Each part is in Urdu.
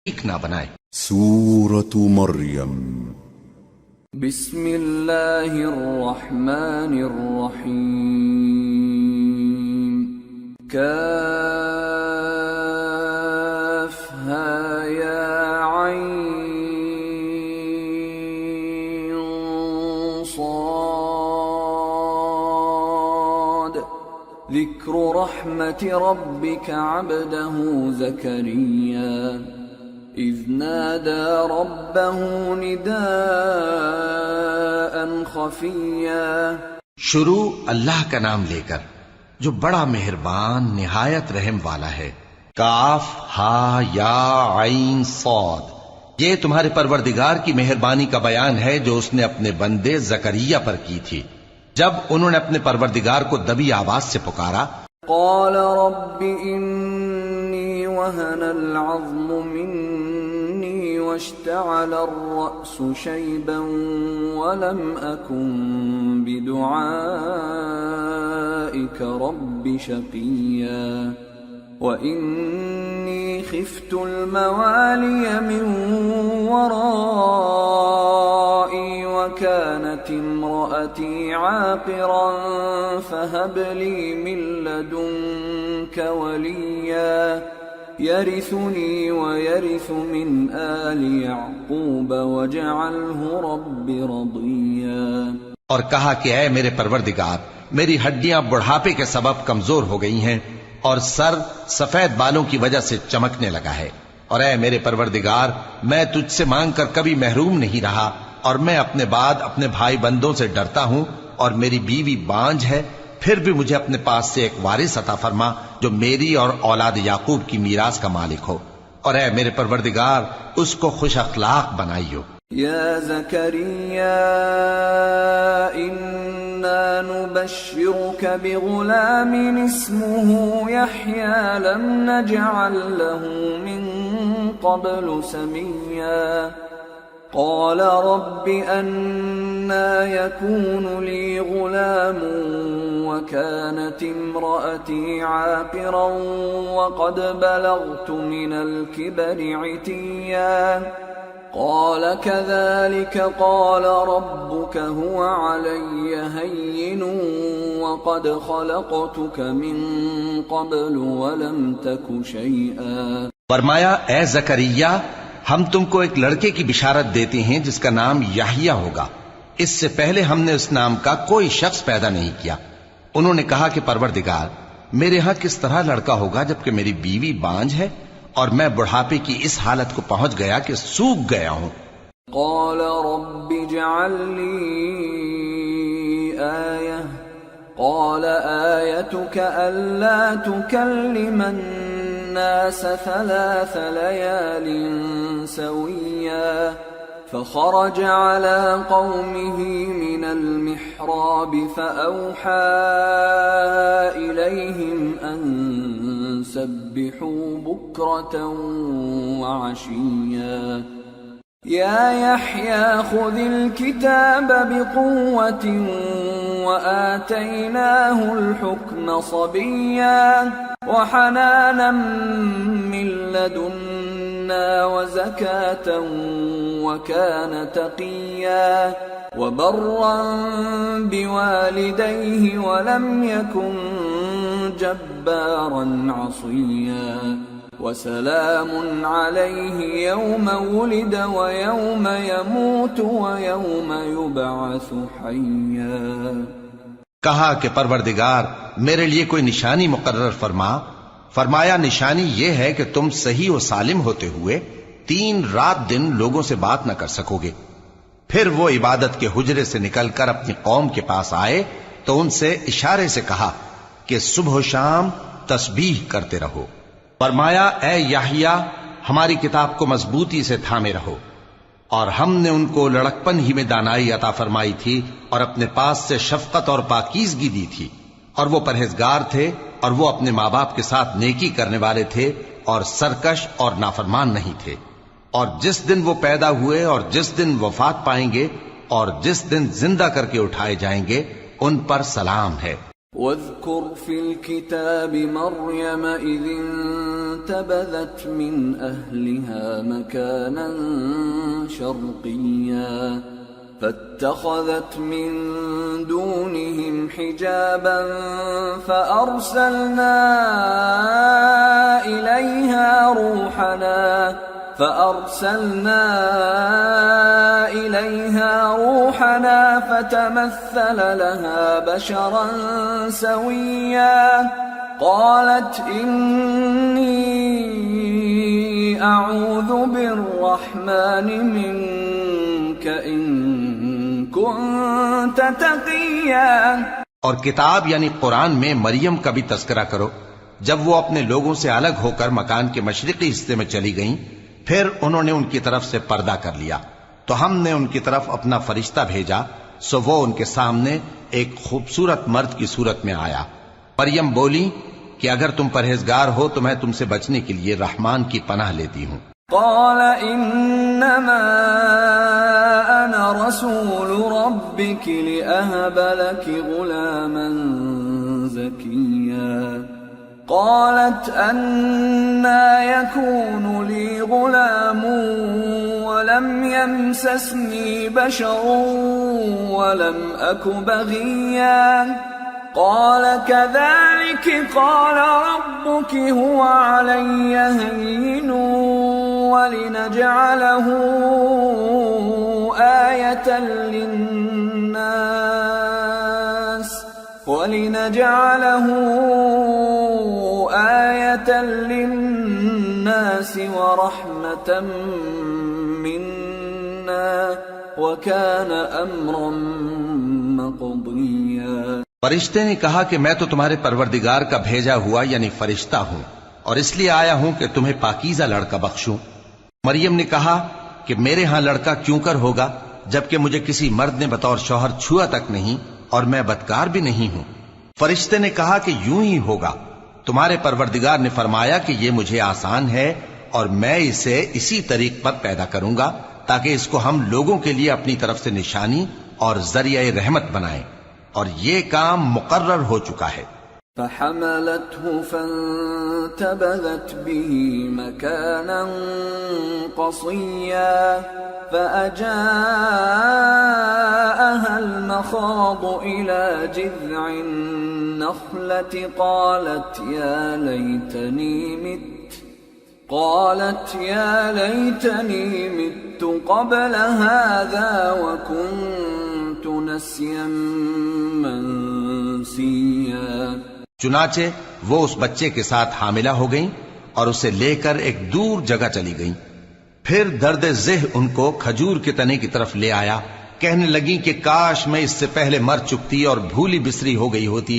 نہ بنائے۔ سورۃ مریم بسم اللہ الرحمن الرحیم کافہا یا عین صاد ذکر رحمت ربک عبدہ زکریا اذ نادى ربه نداء خفيا۔ شروع اللہ کا نام لے کر جو بڑا مہربان نہایت رحم والا ہے۔ کاف ہا یا عین صاد، یہ تمہارے پروردگار کی مہربانی کا بیان ہے جو اس نے اپنے بندے زکریا پر کی تھی جب انہوں نے اپنے پروردگار کو دبی آواز سے پکارا۔ قال رب انی وهن العظم مني واشتعل الرأس شيبا ولم أكن بدعائك رب شقيا وإني خفت الموالي من ورائي وكانت امرأتي عاقرا فهب لي من لدنك وليا يرثني ويرث من آل يعقوب واجعله رب رضيا۔ اور کہا کہ اے میرے پروردگار، میری ہڈیاں بڑھاپے کے سبب کمزور ہو گئی ہیں اور سر سفید بالوں کی وجہ سے چمکنے لگا ہے، اور اے میرے پروردگار، میں تجھ سے مانگ کر کبھی محروم نہیں رہا، اور میں اپنے بعد اپنے بھائی بندوں سے ڈرتا ہوں، اور میری بیوی بانجھ ہے، پھر بھی مجھے اپنے پاس سے ایک وارث عطا فرما جو میری اور اولاد یعقوب کی میراث کا مالک ہو، اور اے میرے پروردگار اس کو خوش اخلاق بنائیو۔ یا زکریا انا نبشرک بغلام اسمه یحیی لم نجعل له من قبل سمیا۔ قال رب أنا يكون لي غلام وكانت امرأتي عاقرا وقد بلغت من الكبر عتيا۔ قال كذلك قال ربك هو علي هين وقد خلقتك من قبل ولم تك شيئا۔ فرمایا اے زکریا، ہم تم کو ایک لڑکے کی بشارت دیتے ہیں جس کا نام یحییٰ ہوگا، اس سے پہلے ہم نے اس نام کا کوئی شخص پیدا نہیں کیا۔ انہوں نے کہا کہ پروردگار، میرے ہاں کس طرح لڑکا ہوگا جبکہ میری بیوی بانجھ ہے اور میں بڑھاپے کی اس حالت کو پہنچ گیا کہ سوکھ گیا ہوں۔ قال رب اجعل لي آية قال آيتك ألا تكلم الناس 3 ليال سويا۔ فخرج على قومه من المحراب فأوحى إليهم أن سبحوا بكرة وعشيا۔ يا يحيى خذ الكتاب بقوة وآتيناه الحكم صبيا وحنانا من لدنا وزكاة وكان تقيا وبرا بوالديه ولم يكن جبارا عصيا وسلام عليه يوم ولد ويوم يموت ويوم يبعث حيا۔ کہا کہ پروردگار میرے لیے کوئی نشانی مقرر فرما۔ فرمایا نشانی یہ ہے کہ تم صحیح و سالم ہوتے ہوئے 3 رات دن لوگوں سے بات نہ کر سکو گے۔ پھر وہ عبادت کے حجرے سے نکل کر اپنی قوم کے پاس آئے تو ان سے اشارے سے کہا کہ صبح و شام تسبیح کرتے رہو۔ فرمایا اے یحییٰ، ہماری کتاب کو مضبوطی سے تھامے رہو، اور ہم نے ان کو لڑکپن ہی میں دانائی عطا فرمائی تھی اور اپنے پاس سے شفقت اور پاکیزگی دی تھی، اور وہ پرہیزگار تھے اور وہ اپنے ماں باپ کے ساتھ نیکی کرنے والے تھے اور سرکش اور نافرمان نہیں تھے۔ اور جس دن وہ پیدا ہوئے اور جس دن وفات پائیں گے اور جس دن زندہ کر کے اٹھائے جائیں گے ان پر سلام ہے۔ واذكر في الكتاب مريم إذ انتبذت من أهلها مكانا شرقيا فاتخذت من دونهم حجابا فأرسلنا إليها روحنا فتمثل لها بشرا سويا قالت إني أعوذ بالرحمن منك إن كنت تقيا. اور کتاب یعنی قرآن میں مریم کا بھی تذکرہ کرو جب وہ اپنے لوگوں سے الگ ہو کر مکان کے مشرقی حصے میں چلی گئیں، پھر انہوں نے ان کی طرف سے پردہ کر لیا تو ہم نے ان کی طرف اپنا فرشتہ بھیجا، سو وہ ان کے سامنے ایک خوبصورت مرد کی صورت میں آیا. مریم بولی کہ اگر تم پرہیزگار ہو تو میں تم سے بچنے کے لیے رحمان کی پناہ لیتی ہوں. قال انما انا رسول ربك لأهب لك غلاما زكيا قالت أنى يكون لي غلام ولم يمسسني بشر ولم أك بغيا قال كذلك قال ربك هو علي هين ولنجعله آية للناس ورحمة منا وكان أمرا مقضيا. فرشتے نے کہا کہ میں تو تمہارے پروردگار کا بھیجا ہوا یعنی فرشتہ ہوں اور اس لیے آیا ہوں کہ تمہیں پاکیزہ لڑکا بخشوں. مریم نے کہا کہ میرے ہاں لڑکا کیوں کر ہوگا جبکہ مجھے کسی مرد نے بطور شوہر چھوا تک نہیں اور میں بدکار بھی نہیں ہوں. فرشتے نے کہا کہ یوں ہی ہوگا، تمہارے پروردگار نے فرمایا کہ یہ مجھے آسان ہے اور میں اسے اسی طریق پر پیدا کروں گا تاکہ اس کو ہم لوگوں کے لیے اپنی طرف سے نشانی اور ذریعہ رحمت بنائیں، اور یہ کام مقرر ہو چکا ہے. فحملته فانتبذت به مكانا قصيا فأجاءها المخاض إلى جذع النخلة قالت يا ليتني مت قبل هذا وكنت نسيا منسيا. چنانچہ وہ اس بچے کے ساتھ حاملہ ہو گئیں اور اسے لے کر ایک دور جگہ چلی گئیں. پھر درد ذہ ان کو کھجور کے تنے کی طرف لے آیا، کہنے لگیں کہ کاش میں اس سے پہلے مر چکتی اور بھولی بسری ہو گئی ہوتی.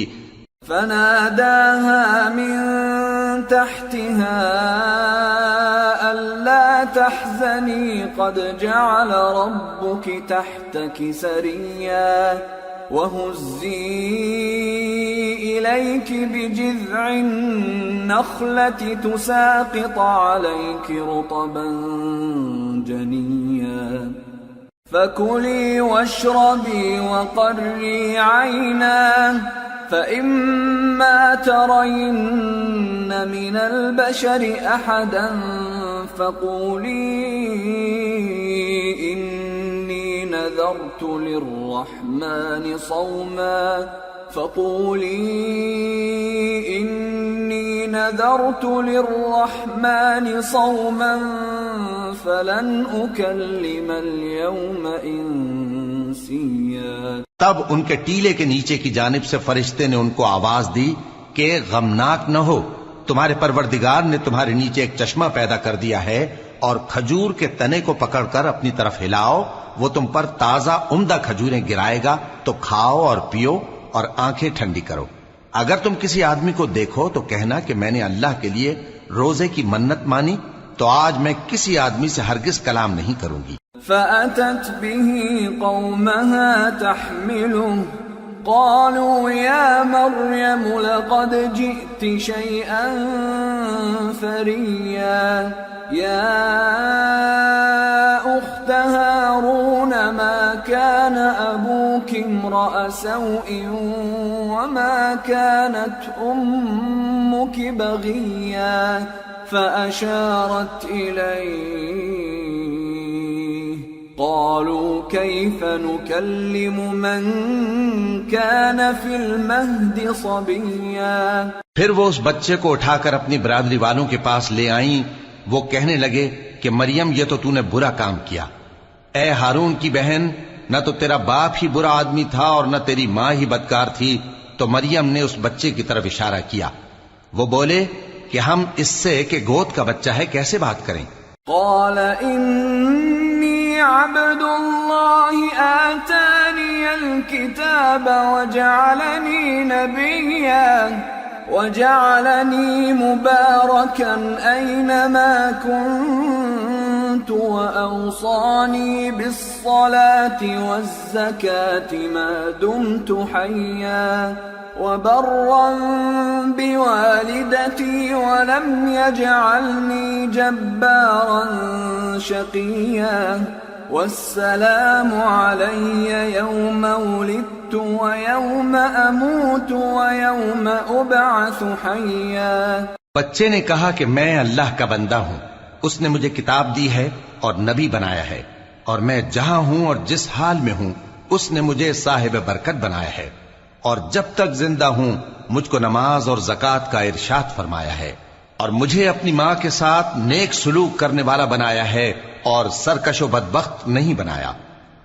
فناداها من تحتها ألا تحزني قد جعل ربك تحتك سريا وهزي إليك بجذع النخلة تساقط عليك رطبا جنيا فكلي واشربي وقري عينا فإما ترين من البشر أحدا فقولي إني نذرت للرحمن صوما فلن أكلم اليوم إنسيا. تب ان کے ٹیلے کے نیچے کی جانب سے فرشتے نے ان کو آواز دی کہ غمناک نہ ہو، تمہارے پروردگار نے تمہارے نیچے ایک چشمہ پیدا کر دیا ہے اور کھجور کے تنے کو پکڑ کر اپنی طرف ہلاؤ، وہ تم پر تازہ عمدہ کھجوریں گرائے گا تو کھاؤ اور پیو اور آنکھیں ٹھنڈی کرو. اگر تم کسی آدمی کو دیکھو تو کہنا کہ میں نے اللہ کے لیے روزے کی منت مانی، تو آج میں کسی آدمی سے ہرگز کلام نہیں کروں گی. فأتت به قومها تحمله قالوا يا مريم لقد جئت شيئا فريا يا أخت هارون ما كان أبوك امرأ سوء وما كانت أمك بغيا فأشارت إليه قالوا كيف نكلم من كان في المهد صبيا. پھر وہ اس بچے کو اٹھا کر اپنی برادری والوں کے پاس لے آئیں. وہ کہنے لگے کہ مریم یہ تو تو نے برا کام کیا. اے ہارون کی بہن، نہ تو تیرا باپ ہی برا آدمی تھا اور نہ تیری ماں ہی بدکار تھی. تو مریم نے اس بچے کی طرف اشارہ کیا. وہ بولے کہ ہم اس سے کہ گود کا بچہ ہے کیسے بات کریں؟ قال انی عبد اللہ آتانی الکتاب وجعلنی نبیا وجعلنی مبارکا اینما كنت وأوصاني بالصلاة والزكاة ما دمت حيا وبرا بوالدتي ولم يجعلني جبارا شقيا والسلام علي يوم ولدت ويوم أموت ويوم أبعث حيا. بچے نے کہا کہ میں اللہ کا بندہ ہوں. اس نے مجھے کتاب دی ہے اور نبی بنایا ہے، اور میں جہاں ہوں اور جس حال میں ہوں اس نے مجھے صاحب برکت بنایا ہے، اور جب تک زندہ ہوں مجھ کو نماز اور زکوٰۃ کا ارشاد فرمایا ہے، اور مجھے اپنی ماں کے ساتھ نیک سلوک کرنے والا بنایا ہے اور سرکش و بدبخت نہیں بنایا.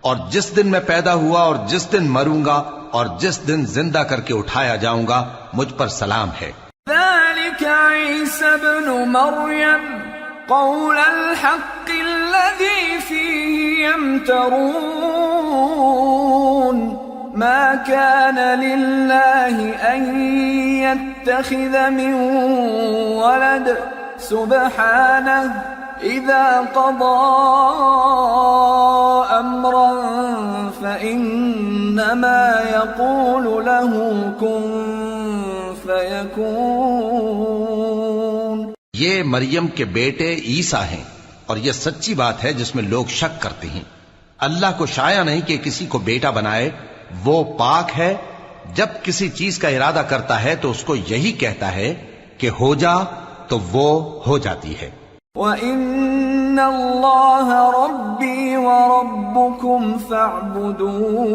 اور جس دن میں پیدا ہوا اور جس دن مروں گا اور جس دن زندہ کر کے اٹھایا جاؤں گا مجھ پر سلام ہے. ذلك عيسى ابن مريم قول الحق الذي فيه يمترون ما كان لله أن يتخذ من ولد سبحانه إذا قضى أمرا فإنما يقول له كن فيكون. یہ مریم کے بیٹے عیسیٰ ہیں اور یہ سچی بات ہے جس میں لوگ شک کرتے ہیں. اللہ کو شایع نہیں کہ کسی کو بیٹا بنائے. وہ پاک ہے، جب کسی چیز کا ارادہ کرتا ہے تو اس کو یہی کہتا ہے کہ ہو جا تو وہ ہو جاتی ہے. وَإِنَّ اللَّهَ رَبِّي وَرَبُّكُمْ فَاعْبُدُوهُ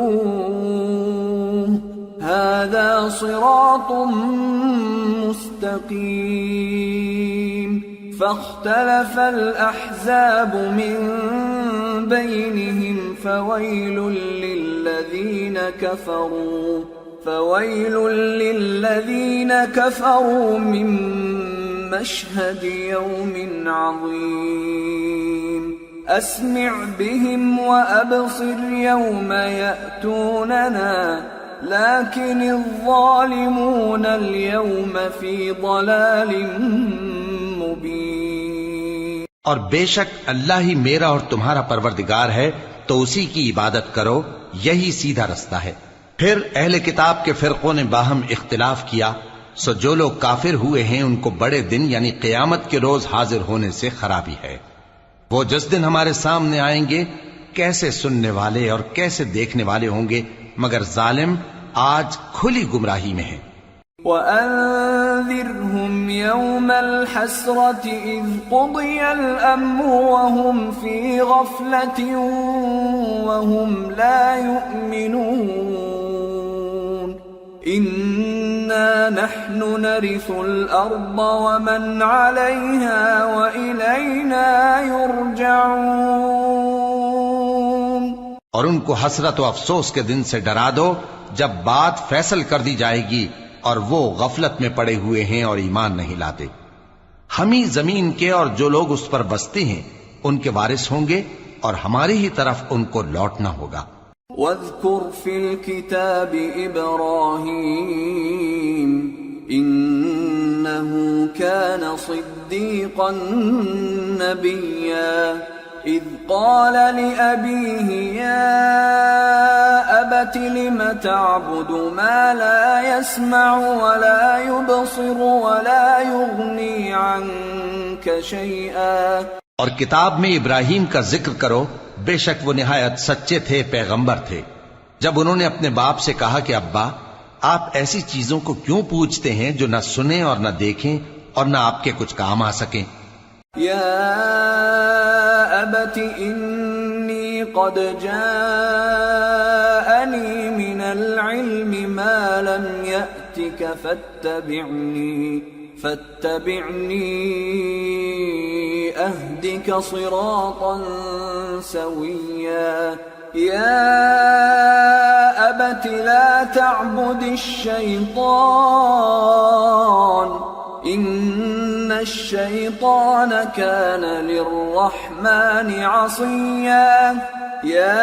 هَذَا صِرَاطٌ مُسْتَقِيمٌ. فاختلف الأحزاب من بينهم فويل للذين كفروا من مشهد يوم عظيم. أسمع بهم وأبصر يوم يأتوننا لكن الظالمون اليوم في ضلال مبين. اور بے شک اللہ ہی میرا اور تمہارا پروردگار ہے تو اسی کی عبادت کرو، یہی سیدھا رستہ ہے. پھر اہل کتاب کے فرقوں نے باہم اختلاف کیا، سو جو لوگ کافر ہوئے ہیں ان کو بڑے دن یعنی قیامت کے روز حاضر ہونے سے خرابی ہے. وہ جس دن ہمارے سامنے آئیں گے کیسے سننے والے اور کیسے دیکھنے والے ہوں گے، مگر ظالم آج کھلی گمراہی میں ہیں. وَأَنذِرْهُمْ يَوْمَ الْحَسْرَةِ إِذْ قُضِيَ الْأَمْرُ وَهُمْ فِي غَفْلَةٍ وَهُمْ لَا يُؤْمِنُونَ. إِنَّا نَحْنُ نَرِثُ الْأَرْضَ وَمَنْ عَلَيْهَا وَإِلَيْنَا يُرْجَعُونَ. اور ان کو حسرت و افسوس کے دن سے ڈرا دو جب بات فیصل کر دی جائے گی اور وہ غفلت میں پڑے ہوئے ہیں اور ایمان نہیں لاتے. ہم ہی زمین کے اور جو لوگ اس پر بستے ہیں ان کے وارث ہوں گے اور ہماری ہی طرف ان کو لوٹنا ہوگا. وَاذْكُرْ فِي الْكِتَابِ إِبْرَاهِيمَ إِنَّهُ كَانَ صِدِّيقًا نَبِيًّا إِذْ قَالَ لِأَبِيهِ يَا أَبَتِ لِمَ تَعْبُدُ مَا لَا يَسْمَعُ وَلَا يُبْصِرُ وَلَا يُغْنِي عَنْكَ شَيْئًا. اور کتاب میں ابراہیم کا ذکر کرو، بے شک وہ نہایت سچے تھے، پیغمبر تھے. جب انہوں نے اپنے باپ سے کہا کہ ابا آپ ایسی چیزوں کو کیوں پوچھتے ہیں جو نہ سنیں اور نہ دیکھیں اور نہ آپ کے کچھ کام آ سکیں؟ یا ابت انی قد جاءنی من العلم ما لم یأتک فاتبعنی اہدک صراطا سویا یا ابت لا تعبد الشیطان ان الشیطان کان للرحمن عصیا یا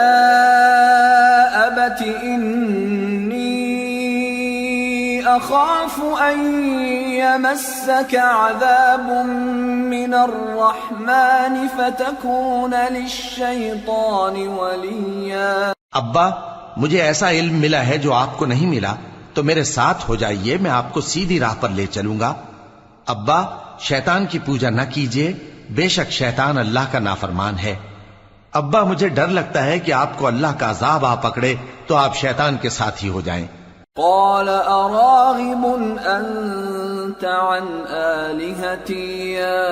ابت انی اخاف ان یمسک عذاب من الرحمن فتکون للشیطان ولیا. ابا مجھے ایسا علم ملا ہے جو آپ کو نہیں ملا، تو میرے ساتھ ہو جائیے، میں آپ کو سیدھی راہ پر لے چلوں گا. ابا شیطان کی پوجا نہ کیجیے، بے شک شیطان اللہ کا نافرمان ہے. ابا مجھے ڈر لگتا ہے کہ آپ کو اللہ کا عذاب آ پکڑے تو آپ شیطان کے ساتھی ہو جائیں. قال اراغب انت عن آلهتي يا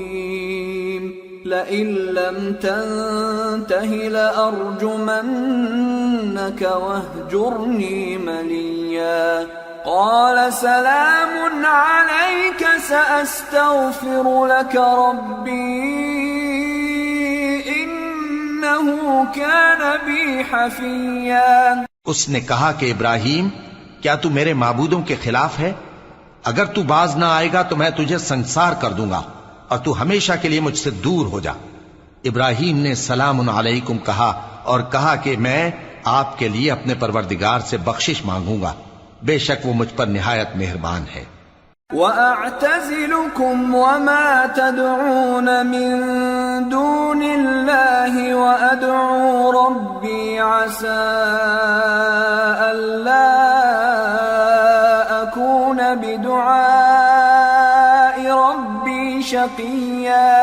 ابراهيم لئن لم تنته لأرجمنك واهجرني مليا. قال سلام عليك سأستغفر لك ربي إنه كان بي حفيا. اس نے کہا کہ ابراہیم کیا تو میرے معبودوں کے خلاف ہے؟ اگر تو باز نہ آئے گا تو میں تجھے سنسار کر دوں گا اور تو ہمیشہ کے لیے مجھ سے دور ہو جا. ابراہیم نے سلام علیکم کہا اور کہا کہ میں آپ کے لیے اپنے پروردگار سے بخشش مانگوں گا، بے شک وہ مجھ پر نہایت مہربان ہے. وَأَعْتَزِلُكُمْ وَمَا تَدْعُونَ مِن دُونِ اللَّهِ وَأَدْعُو رَبِّي عَسَىٰ أَلَّا أَكُونَ بِدُعَاءِ رَبِّي شَقِيًّا.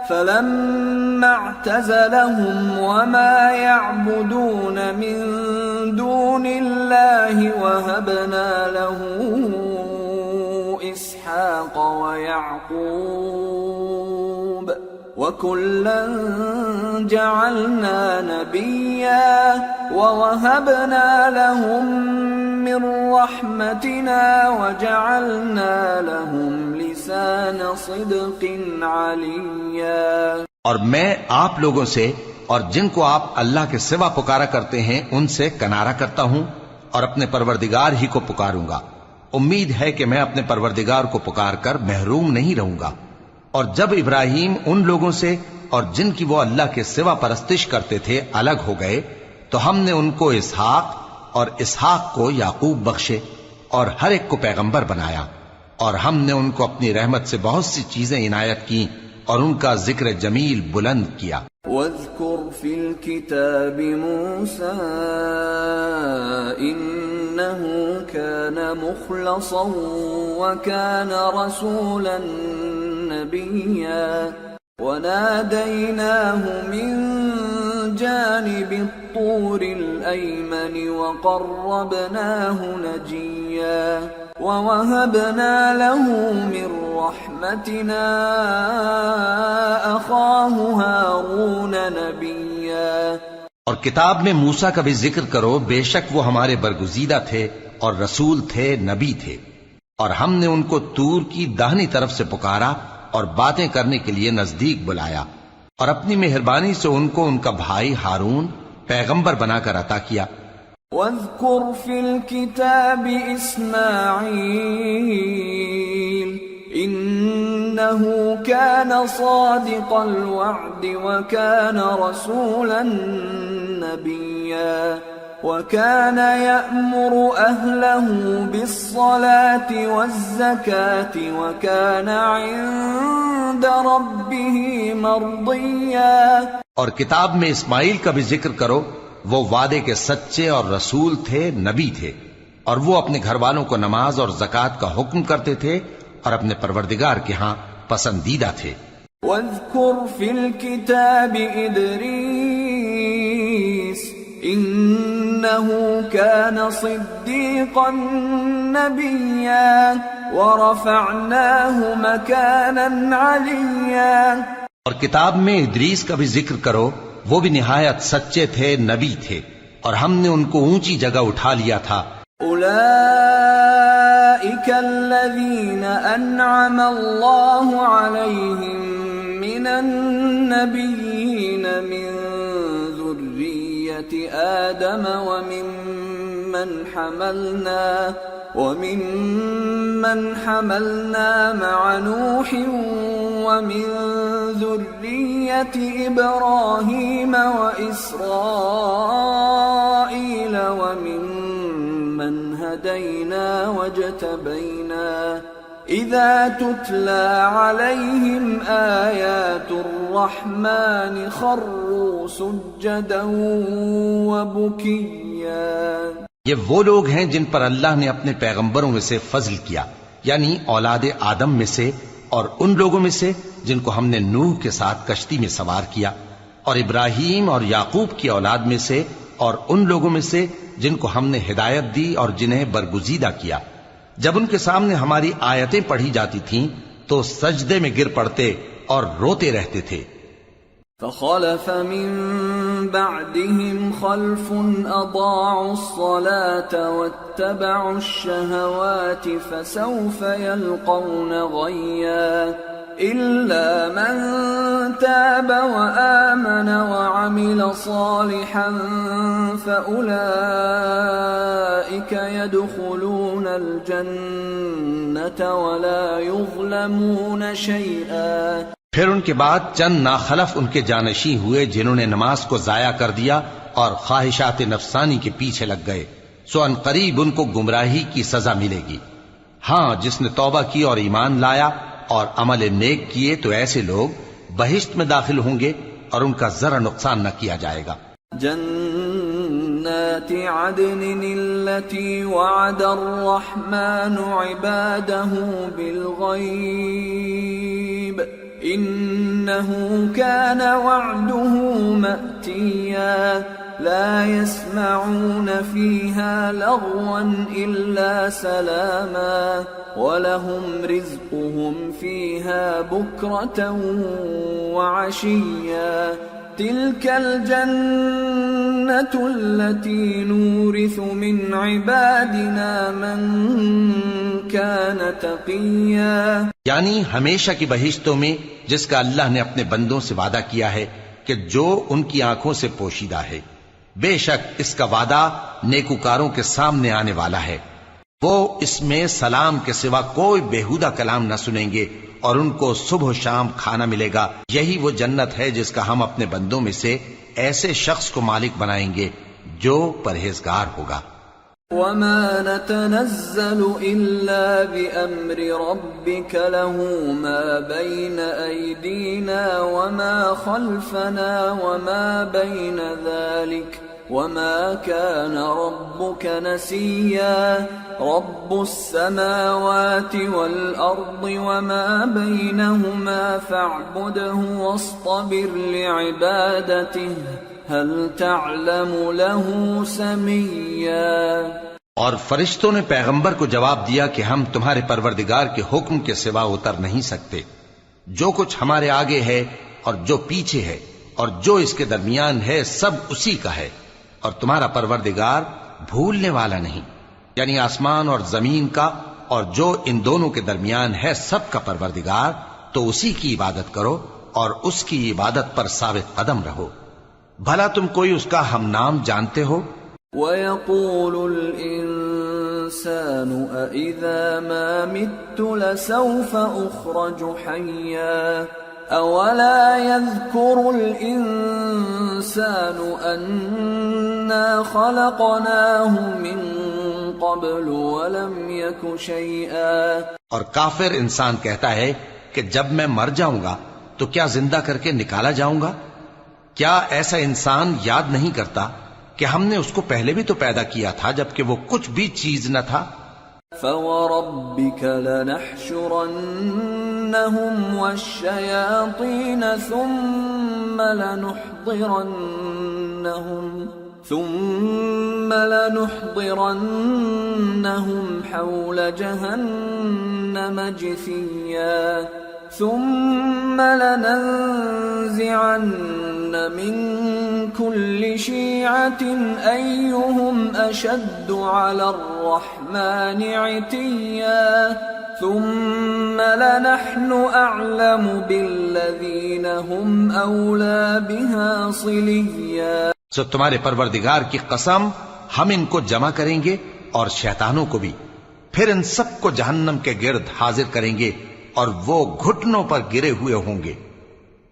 فَلَمَّا اعْتَزَلَهُمْ وَمَا يَعْبُدُونَ مِن دُونِ اللَّهِ وَهَبْنَا لَهُ اسحاق ويعقوب وكلا جعلنا نبيا ووهبنا لهم من رحمتنا وجعلنا لهم لسان صدق عليا. اور میں آپ لوگوں سے اور جن کو آپ اللہ کے سوا پکارا کرتے ہیں ان سے کنارہ کرتا ہوں اور اپنے پروردگار ہی کو پکاروں گا. امید ہے کہ میں اپنے پروردگار کو پکار کر محروم نہیں رہوں گا. اور جب ابراہیم ان لوگوں سے اور جن کی وہ اللہ کے سوا پرستش کرتے تھے الگ ہو گئے تو ہم نے ان کو اسحاق اور اسحاق کو یعقوب بخشے اور ہر ایک کو پیغمبر بنایا، اور ہم نے ان کو اپنی رحمت سے بہت سی چیزیں عنایت کی اور ان کا ذکر جمیل بلند کیا. واذكر في الكتاب موسى إنه كان مخلصا وكان رسولا نبيا. وناديناه من جانب الطور الأيمن وقربناه نجيا. ووهبنا له من رحمتنا أخاه هارون نبيا. اور کتاب میں موسیٰ کا بھی ذکر کرو، بے شک وہ ہمارے برگزیدہ تھے اور رسول تھے، نبی تھے، اور ہم نے ان کو طور کی داہنی طرف سے پکارا اور باتیں کرنے کے لیے نزدیک بلایا، اور اپنی مہربانی سے ان کو ان کا بھائی ہارون پیغمبر بنا کر عطا کیا. واذكر في الكتاب إسماعيل إنه كان صادق الوعد وكان رسولا نبيا. وكان يأمر أهله بالصلاة والزكاة وكان عند ربه مرضيا. اور کتاب میں اسماعیل کا بھی ذکر کرو، وہ وعدے کے سچے اور رسول تھے، نبی تھے، اور وہ اپنے گھر والوں کو نماز اور زکوٰۃ کا حکم کرتے تھے اور اپنے پروردگار کے ہاں پسندیدہ تھے. واذكر في الكتاب إدريس إنه كان صديقا نبيا ورفعناه مكانا عليا. اور کتاب میں ادریس کا بھی ذکر کرو، وہ بھی نہایت سچے تھے، نبی تھے، اور ہم نے ان کو اونچی جگہ اٹھا لیا تھا. أولئك الذين أنعم الله عليهم من النبيين من ذرية آدم ومن حملنا مع نوح ومن ذرية إبراهيم وإسرائيل وممن هدينا واجتبينا إذا تتلى عليهم آيات الرحمن خروا سجدا وبكيا. یہ وہ لوگ ہیں جن پر اللہ نے اپنے پیغمبروں میں سے فضل کیا، یعنی اولاد آدم میں سے، اور ان لوگوں میں سے جن کو ہم نے نوح کے ساتھ کشتی میں سوار کیا، اور ابراہیم اور یعقوب کی اولاد میں سے، اور ان لوگوں میں سے جن کو ہم نے ہدایت دی اور جنہیں برگزیدہ کیا. جب ان کے سامنے ہماری آیتیں پڑھی جاتی تھیں تو سجدے میں گر پڑتے اور روتے رہتے تھے. فخلف من بعدهم خلف أضاعوا الصلاة واتبعوا الشهوات فسوف يلقون غيا إلا من تاب وآمن وعمل صالحا فأولئك يدخلون الجنة ولا يظلمون شيئا. پھر ان کے بعد چند ناخلف ان کے جانشین ہوئے جنہوں نے نماز کو ضائع کر دیا اور خواہشات نفسانی کے پیچھے لگ گئے، سو ان قریب ان کو گمراہی کی سزا ملے گی. ہاں، جس نے توبہ کی اور ایمان لایا اور عمل نیک کیے تو ایسے لوگ بہشت میں داخل ہوں گے اور ان کا ذرا نقصان نہ کیا جائے گا. جنات عدن التي وعد الرحمن عباده بالغيب إنه كان وعده مأتيا لا يسمعون فيها لغوا إلا سلاما ولهم رزقهم فيها بكرة وعشيا تلك الجنة التي نورث من عبادنا من كان تقيا. یعنی ہمیشہ کی بہشتوں میں جس کا اللہ نے اپنے بندوں سے وعدہ کیا ہے کہ جو ان کی آنکھوں سے پوشیدہ ہے، بے شک اس کا وعدہ نیکوکاروں کے سامنے آنے والا ہے. وہ اس میں سلام کے سوا کوئی بیہودہ کلام نہ سنیں گے اور ان کو صبح و شام کھانا ملے گا. یہی وہ جنت ہے جس کا ہم اپنے بندوں میں سے ایسے شخص کو مالک بنائیں گے جو پرہیزگار ہوگا. وما نتنزل إلا بأمر ربك له ما بين أيدينا وما خلفنا وما بين ذلك وما كان ربك نسيا رب السماوات والأرض وما بينهما فاعبده واصطبر لعبادته هل تعلم له سميا. اور فرشتوں نے پیغمبر کو جواب دیا کہ ہم تمہارے پروردگار کے حکم کے سوا اتر نہیں سکتے. جو کچھ ہمارے آگے ہے اور جو پیچھے ہے اور جو اس کے درمیان ہے سب اسی کا ہے، اور تمہارا پروردگار بھولنے والا نہیں. یعنی آسمان اور زمین کا اور جو ان دونوں کے درمیان ہے سب کا پروردگار، تو اسی کی عبادت کرو اور اس کی عبادت پر ثابت قدم رہو. بھلا تم کوئی اس کا ہم نام جانتے ہو؟ وَيَقُولُ الْإِنسَانُ أَإِذَا مَا مِتُّ لَسَوْفَ أُخْرَجُ حَيًّا أَوَلَا يَذْكُرُ الْإِنسَانُ أَنَّا خَلَقْنَاهُ مِنْ قَبْلُ وَلَمْ يَكُ شَيْئًا. اور کافر انسان کہتا ہے کہ جب میں مر جاؤں گا تو کیا زندہ کر کے نکالا جاؤں گا؟ کیا ایسا انسان یاد نہیں کرتا کہ ہم نے اس کو پہلے بھی تو پیدا کیا تھا جبکہ وہ کچھ بھی چیز نہ تھا؟ فَوَرَبِّكَ لَنَحْشُرَنَّهُمْ وَالشَّيَاطِينَ ثُمَّ ثم لنحضرنهم حول جهنم جثيا ثم لننزعن من كل شيعة أيهم أشد على الرحمن عتيا ثم لنحن أعلم بالذين هم أولى بها صليا. سو تمہارے پروردگار کی قسم ہم ان کو جمع کریں گے اور شیطانوں کو بھی، پھر ان سب کو جہنم کے گرد حاضر کریں گے اور وہ گھٹنوں پر گرے ہوئے ہوں گے.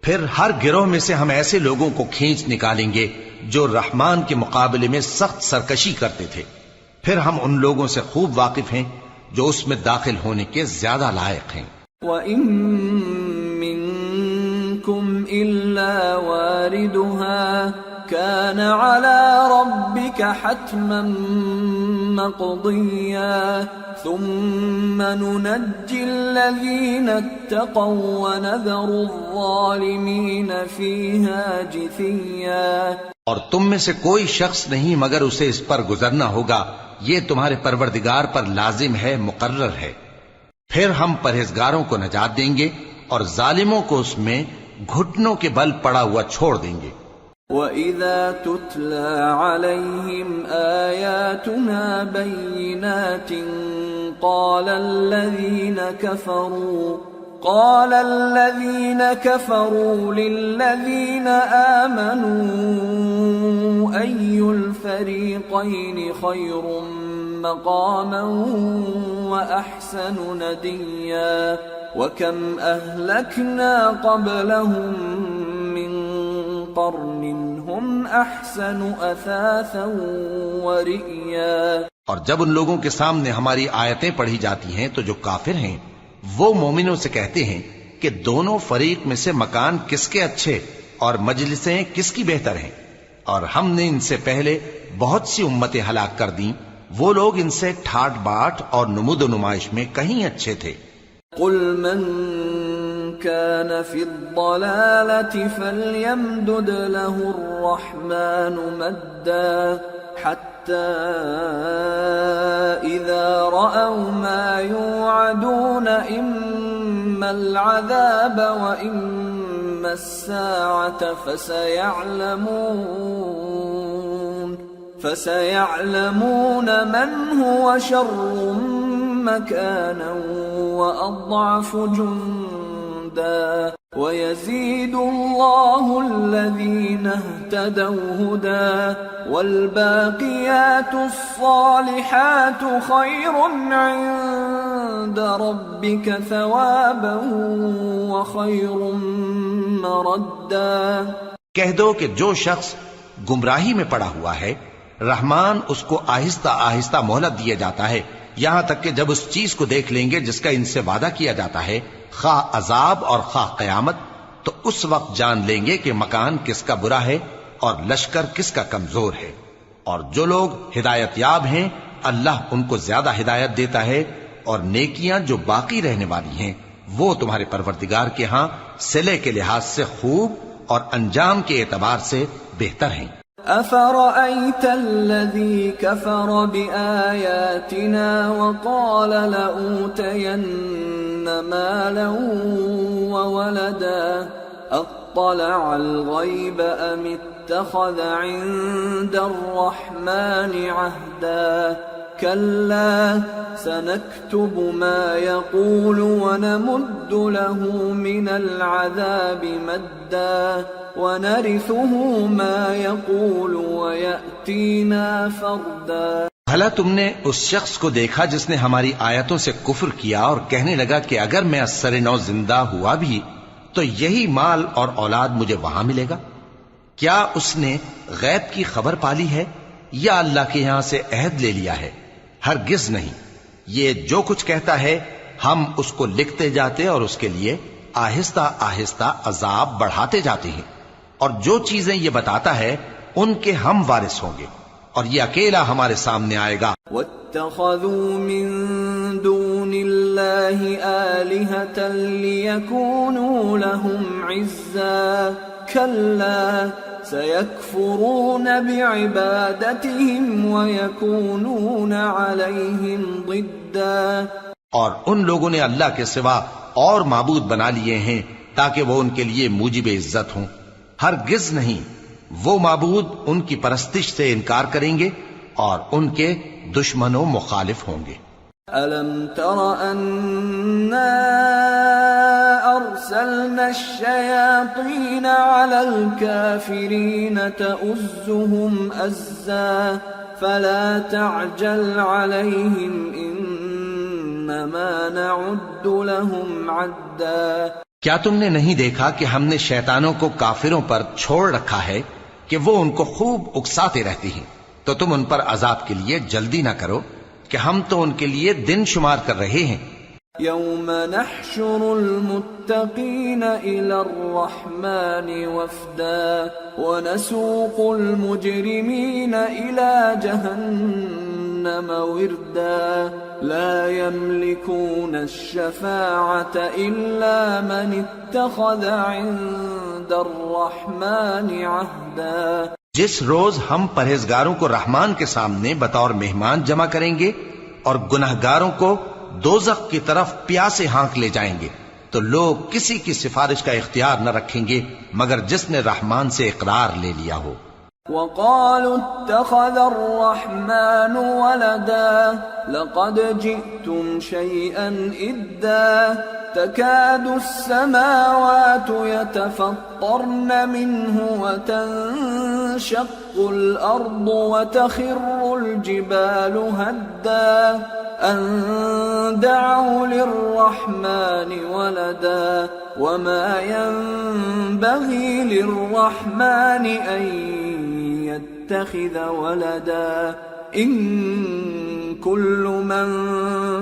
پھر ہر گروہ میں سے ہم ایسے لوگوں کو کھینچ نکالیں گے جو رحمان کے مقابلے میں سخت سرکشی کرتے تھے. پھر ہم ان لوگوں سے خوب واقف ہیں جو اس میں داخل ہونے کے زیادہ لائق ہیں. وَإِن مِّنكُمْ إِلَّا وَارِدُهَا كَانَ عَلَى رَبِّكَ حَتْمًا مَّقْضِيًّا ثُمَّ نُنَجِّي الَّذِينَ اتَّقَوْا وَنَذَرُ الظَّالِمِينَ فِيهَا جِثِيًّا. اور تم میں سے کوئی شخص نہیں مگر اسے اس پر گزرنا ہوگا، یہ تمہارے پروردگار پر لازم ہے، مقرر ہے. پھر ہم پرہیزگاروں کو نجات دیں گے اور ظالموں کو اس میں گھٹنوں کے بل پڑا ہوا چھوڑ دیں گے. وَإِذَا تُتْلَى عَلَيْهِمْ آيَاتُنَا بَيِّنَاتٍ قَالَ الَّذِينَ كَفَرُوا لِلَّذِينَ آمَنُوا أَيُّ الْفَرِيقَيْنِ خَيْرٌ مَّقَامًا وَأَحْسَنُ نَدِيًّا وَكَمْ أَهْلَكْنَا قَبْلَهُم مِّن قَرْنٍ هُمْ أَحْسَنُ أَثَاثًا وَرِئْيًا. اور جب ان لوگوں کے سامنے ہماری آیتیں پڑھی جاتی ہیں تو جو کافر ہیں وہ مومنوں سے کہتے ہیں کہ دونوں فریق میں سے مکان کس کے اچھے اور مجلسیں کس کی بہتر ہیں، اور ہم نے ان سے پہلے بہت سی امتیں ہلاک کر دیں، وہ لوگ ان سے ٹھاٹ باٹ اور نمود و نمائش میں کہیں اچھے تھے. قل من كان في الضلالة فليمدد له الرحمن مدا حتى إذا رأوا ما يوعدون إما العذاب وإما الساعة فسيعلمون من هو شر مكانا وأضعف جندا ويزيد الله الذين اهتدوا هدى والباقيات الصالحات خير عند ربك ثوابا وخير مردا. کہہ دو کہ جو شخص گمراہی میں پڑا ہوا ہے رحمان اس کو آہستہ آہستہ مہلت دیا جاتا ہے، یہاں تک کہ جب اس چیز کو دیکھ لیں گے جس کا ان سے وعدہ کیا جاتا ہے، خواہ عذاب اور خواہ قیامت، تو اس وقت جان لیں گے کہ مکان کس کا برا ہے اور لشکر کس کا کمزور ہے. اور جو لوگ ہدایت یاب ہیں اللہ ان کو زیادہ ہدایت دیتا ہے، اور نیکیاں جو باقی رہنے والی ہیں وہ تمہارے پروردگار کے ہاں صلے کے لحاظ سے خوب اور انجام کے اعتبار سے بہتر ہیں. أَفَرَأَيْتَ الَّذِي كَفَرَ بِآيَاتِنَا وَقَالَ لَأُوتَيَنَّ مَالًا وَوَلَدًا أَطَّلَعَ الْغَيْبَ أَمِ اتَّخَذَ عِندَ الرَّحْمَنِ عَهْدًا كَلَّا سَنَكْتُبُ مَا يَقُولُ وَنَمُدُّ لَهُ مِنَ الْعَذَابِ مَدًّا وَنَرِثُهُ مَا يَقُولُ وَيَأْتِينَا فَرْدًا. بھلا تم نے اس شخص کو دیکھا جس نے ہماری آیتوں سے کفر کیا اور کہنے لگا کہ اگر میں اثر نو زندہ ہوا بھی تو یہی مال اور اولاد مجھے وہاں ملے گا؟ کیا اس نے غیب کی خبر پالی ہے یا اللہ کے یہاں سے عہد لے لیا ہے؟ ہرگز نہیں. یہ جو کچھ کہتا ہے ہم اس کو لکھتے جاتے اور اس کے لیے آہستہ آہستہ عذاب بڑھاتے جاتے ہیں، اور جو چیزیں یہ بتاتا ہے ان کے ہم وارث ہوں گے، اور یہ اکیلا ہمارے سامنے آئے گا. وَاتَّخَذُوا مِن دُونِ اللَّهِ آلِهَةً لِيَكُونُوا لَهُمْ عِزًّا كَلَّا سيكفرون بعبادتهم ويكونون عليهم ضدا اور ان لوگوں نے اللہ کے سوا اور معبود بنا لیے ہیں تاکہ وہ ان کے لیے موجب عزت ہوں. ہرگز نہیں، وہ معبود ان کی پرستش سے انکار کریں گے اور ان کے دشمن و مخالف ہوں گے. أَلَمْ تَرَ أَنَّا أَرْسَلْنَا الشَّيَاطِينَ عَلَى الْكَافِرِينَ تَؤُزُّهُمْ أَزًّا فَلَا تَعْجَلْ عَلَيْهِمْ إِنَّمَا نَعُدُّ لَهُمْ عَدًّا. کیا تم نے نہیں دیکھا کہ ہم نے شیطانوں کو کافروں پر چھوڑ رکھا ہے کہ وہ ان کو خوب اکساتے رہتی ہیں، تو تم ان پر عذاب کے لیے جلدی نہ کرو کہ ہم تو ان کے لیے دن شمار کر رہے ہیں. يوم نحشر المتقين إلى الرحمن وفدا ونسوق المجرمين إلى جهنم وردا لا يملكون الشفاعة إلا من اتخذ عند الرحمن عهدا. جس روز ہم پرہیزگاروں کو رحمان کے سامنے بطور مہمان جمع کریں گے اور گناہگاروں کو دوزخ کی طرف پیاسے ہانک لے جائیں گے، تو لوگ کسی کی سفارش کا اختیار نہ رکھیں گے مگر جس نے رحمان سے اقرار لے لیا ہو. وقالوا اتخذ الرحمن ولدا لقد جئتم شيئا إدا تكاد السماوات يتفطرن منه وتنشق الأرض وتخر الجبال هدا أن دعوا للرحمن ولدا وما ينبغي للرحمن أن يتخذ ولدا إن كل من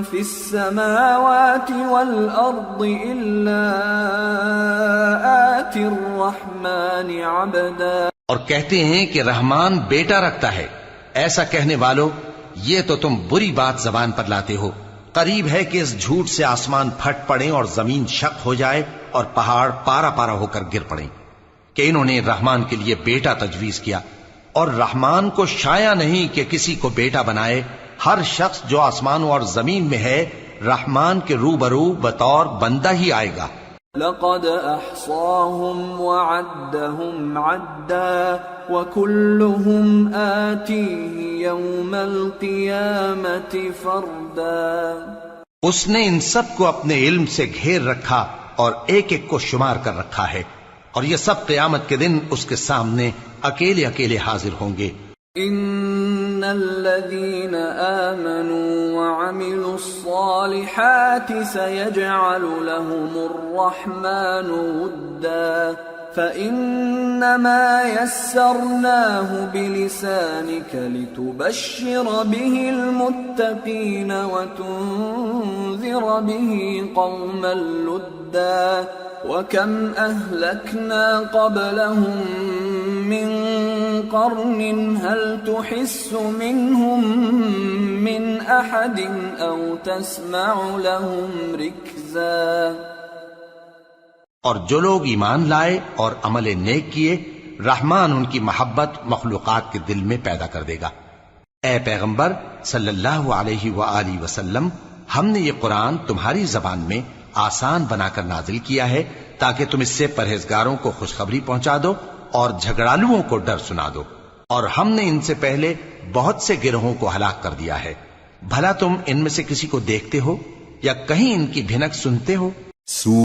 في السماوات والأرض إلا آتي الرحمن عبدا. اور کہتے ہیں کہ رحمان بیٹا رکھتا ہے. ایسا کہنے والو، یہ تو تم بری بات زبان پر لاتے ہو. قریب ہے کہ اس جھوٹ سے آسمان پھٹ پڑیں اور زمین شق ہو جائے اور پہاڑ پارا پارا ہو کر گر پڑیں کہ انہوں نے رحمان کے لیے بیٹا تجویز کیا. اور رحمان کو شایع نہیں کہ کسی کو بیٹا بنائے. ہر شخص جو آسمانوں اور زمین میں ہے رحمان کے روبرو بطور بندہ ہی آئے گا. لقد احصاهم وعدهم عدا وكلهم آتيه يوم القيامة فردا. اس نے ان سب کو اپنے علم سے گھیر رکھا اور ایک ایک کو شمار کر رکھا ہے، اور یہ سب قیامت کے دن اس کے سامنے اکیلے اکیلے حاضر ہوں گے. ان الذين آمنوا وعملوا الصالحات سيجعل لهم الرحمن ودا فإنما يسرناه بلسانك لتبشر به المتقين وتنذر به قوما لدا وكم أهلكنا قبلهم من قرن هل تحس منهم من أحد أو تسمع لهم ركزا. اور جو لوگ ایمان لائے اور عمل نیک کیے، رحمان ان کی محبت مخلوقات کے دل میں پیدا کر دے گا. اے پیغمبر صلی اللہ علیہ وآلہ وسلم، ہم نے یہ قرآن تمہاری زبان میں آسان بنا کر نازل کیا ہے تاکہ تم اس سے پرہیزگاروں کو خوشخبری پہنچا دو اور جھگڑالوؤں کو ڈر سنا دو. اور ہم نے ان سے پہلے بہت سے گروہوں کو ہلاک کر دیا ہے. بھلا تم ان میں سے کسی کو دیکھتے ہو یا کہیں ان کی بھنک سنتے ہو؟